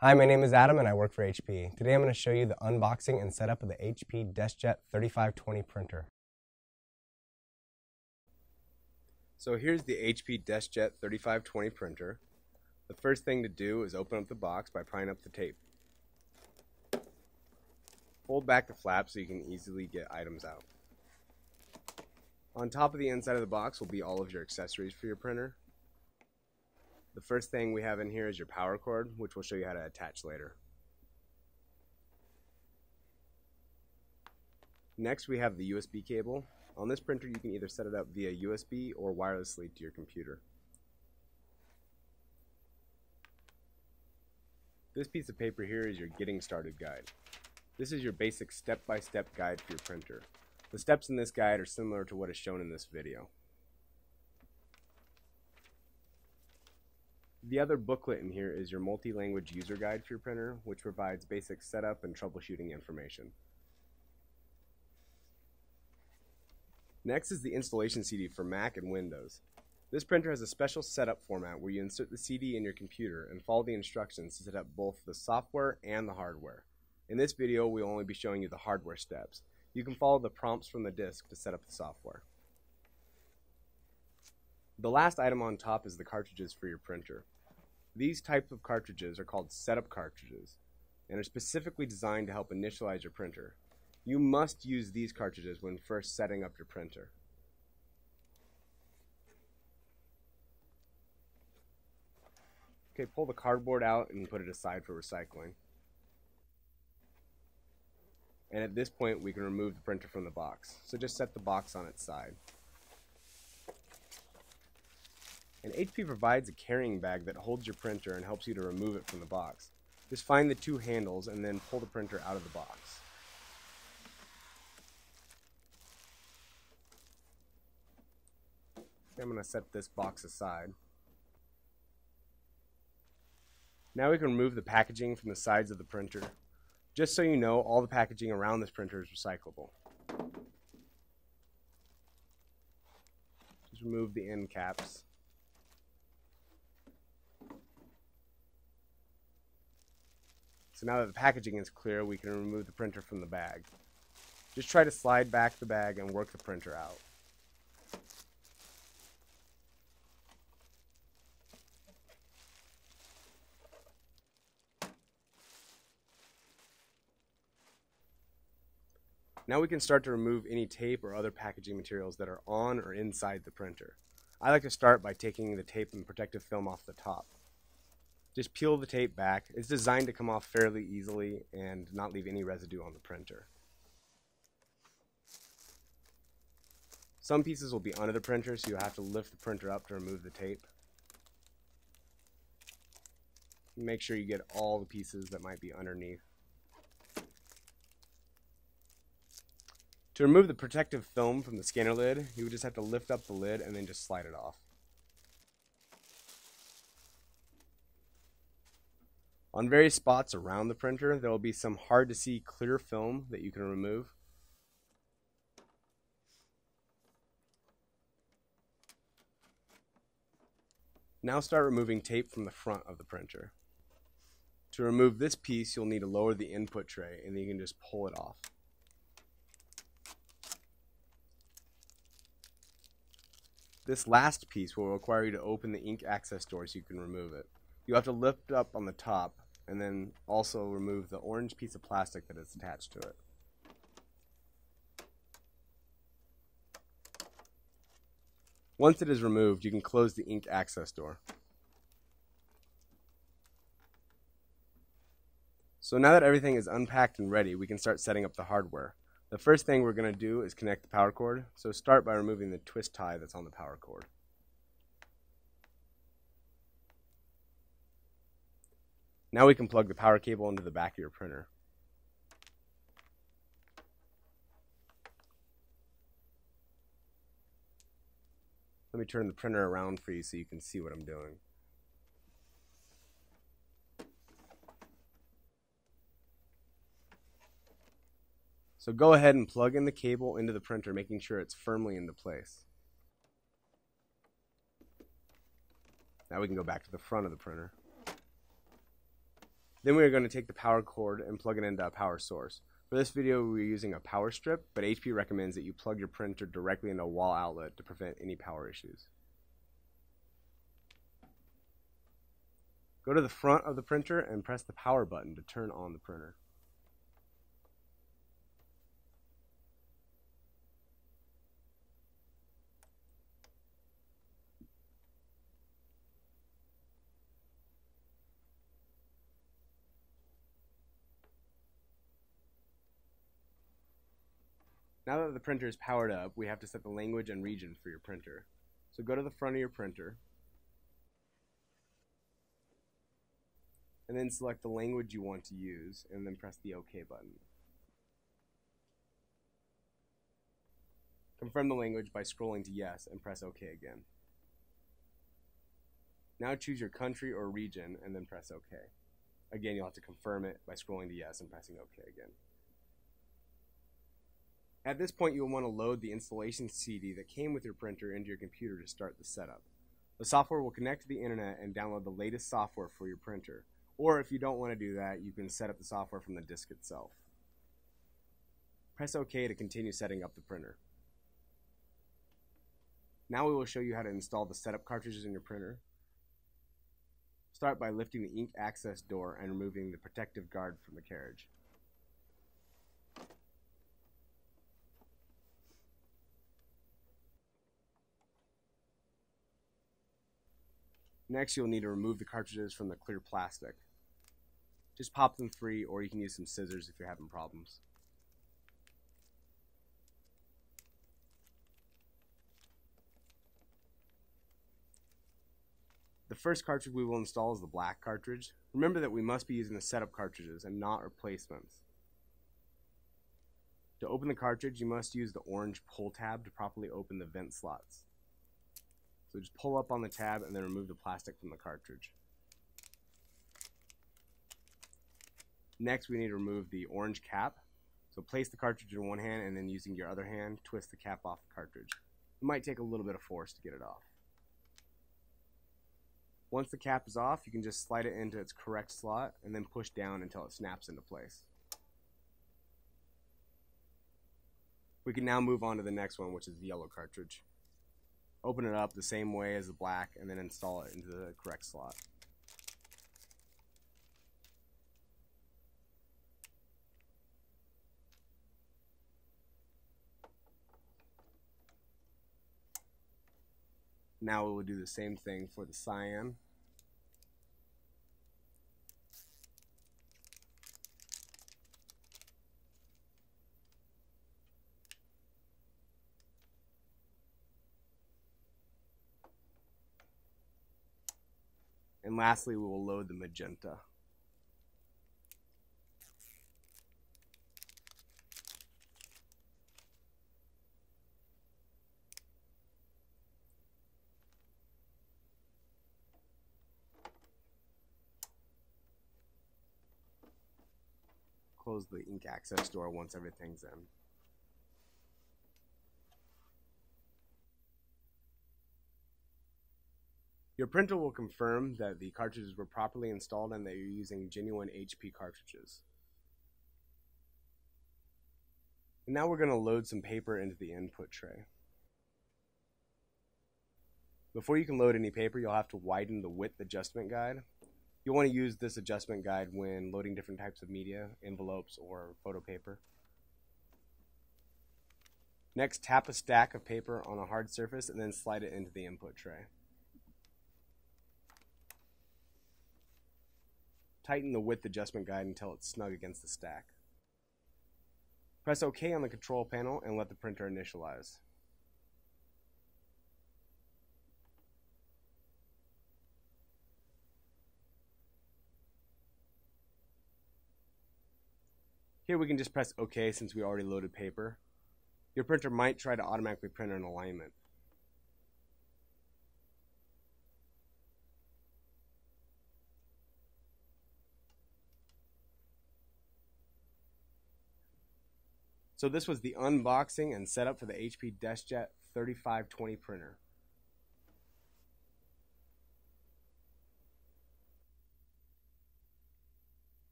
Hi, my name is Adam and I work for HP. Today I'm going to show you the unboxing and setup of the HP Deskjet 3520 printer. So here's the HP Deskjet 3520 printer. The first thing to do is open up the box by prying up the tape. Fold back the flap so you can easily get items out. On top of the inside of the box will be all of your accessories for your printer. The first thing we have in here is your power cord, which we'll show you how to attach later. Next we have the USB cable. On this printer you can either set it up via USB or wirelessly to your computer. This piece of paper here is your getting started guide. This is your basic step-by-step guide for your printer. The steps in this guide are similar to what is shown in this video. The other booklet in here is your multi-language user guide for your printer, which provides basic setup and troubleshooting information. Next is the installation CD for Mac and Windows. This printer has a special setup format where you insert the CD in your computer and follow the instructions to set up both the software and the hardware. In this video, we'll only be showing you the hardware steps. You can follow the prompts from the disk to set up the software. The last item on top is the cartridges for your printer. These types of cartridges are called setup cartridges and are specifically designed to help initialize your printer. You must use these cartridges when first setting up your printer. Okay, pull the cardboard out and put it aside for recycling. And at this point we can remove the printer from the box. So just set the box on its side. And HP provides a carrying bag that holds your printer and helps you to remove it from the box. Just find the two handles and then pull the printer out of the box. Okay, I'm going to set this box aside. Now we can remove the packaging from the sides of the printer. Just so you know, all the packaging around this printer is recyclable. Just remove the end caps. So now that the packaging is clear, we can remove the printer from the bag. Just try to slide back the bag and work the printer out. Now we can start to remove any tape or other packaging materials that are on or inside the printer. I like to start by taking the tape and protective film off the top. Just peel the tape back. It's designed to come off fairly easily and not leave any residue on the printer. Some pieces will be under the printer, so you'll have to lift the printer up to remove the tape. Make sure you get all the pieces that might be underneath. To remove the protective film from the scanner lid, you would just have to lift up the lid and then just slide it off. On various spots around the printer, there will be some hard to see clear film that you can remove. Now start removing tape from the front of the printer. To remove this piece, you'll need to lower the input tray and then you can just pull it off. This last piece will require you to open the ink access door so you can remove it. You have to lift up on the top and then also remove the orange piece of plastic that is attached to it. Once it is removed, you can close the ink access door. So now that everything is unpacked and ready, we can start setting up the hardware. The first thing we're going to do is connect the power cord, so start by removing the twist tie that's on the power cord. Now we can plug the power cable into the back of your printer. Let me turn the printer around for you so you can see what I'm doing. So go ahead and plug in the cable into the printer, making sure it's firmly into place. Now we can go back to the front of the printer. Then we're going to take the power cord and plug it into a power source. For this video, we're using a power strip, but HP recommends that you plug your printer directly into a wall outlet to prevent any power issues. Go to the front of the printer and press the power button to turn on the printer. Now that the printer is powered up, we have to set the language and region for your printer. So go to the front of your printer, and then select the language you want to use, and then press the OK button. Confirm the language by scrolling to yes and press OK again. Now choose your country or region and then press OK. Again, you'll have to confirm it by scrolling to yes and pressing OK again. At this point, you'll want to load the installation CD that came with your printer into your computer to start the setup. The software will connect to the internet and download the latest software for your printer. Or if you don't want to do that, you can set up the software from the disk itself. Press OK to continue setting up the printer. Now we will show you how to install the setup cartridges in your printer. Start by lifting the ink access door and removing the protective guard from the carriage. Next, you'll need to remove the cartridges from the clear plastic. Just pop them free, or you can use some scissors if you're having problems. The first cartridge we will install is the black cartridge. Remember that we must be using the setup cartridges and not replacements. To open the cartridge, you must use the orange pull tab to properly open the vent slots. So just pull up on the tab and then remove the plastic from the cartridge. Next, we need to remove the orange cap. So place the cartridge in one hand and then using your other hand, twist the cap off the cartridge. It might take a little bit of force to get it off. Once the cap is off, you can just slide it into its correct slot and then push down until it snaps into place. We can now move on to the next one, which is the yellow cartridge. Open it up the same way as the black and then install it into the correct slot. Now we will do the same thing for the cyan. And lastly, we will load the magenta. Close the ink access door once everything's in. Your printer will confirm that the cartridges were properly installed and that you're using genuine HP cartridges. And now we're going to load some paper into the input tray. Before you can load any paper, you'll have to widen the width adjustment guide. You'll want to use this adjustment guide when loading different types of media, envelopes, or photo paper. Next, tap a stack of paper on a hard surface and then slide it into the input tray. Tighten the width adjustment guide until it's snug against the stack. Press OK on the control panel and let the printer initialize. Here we can just press OK since we already loaded paper. Your printer might try to automatically print in alignment. So this was the unboxing and setup for the HP Deskjet 3520 printer.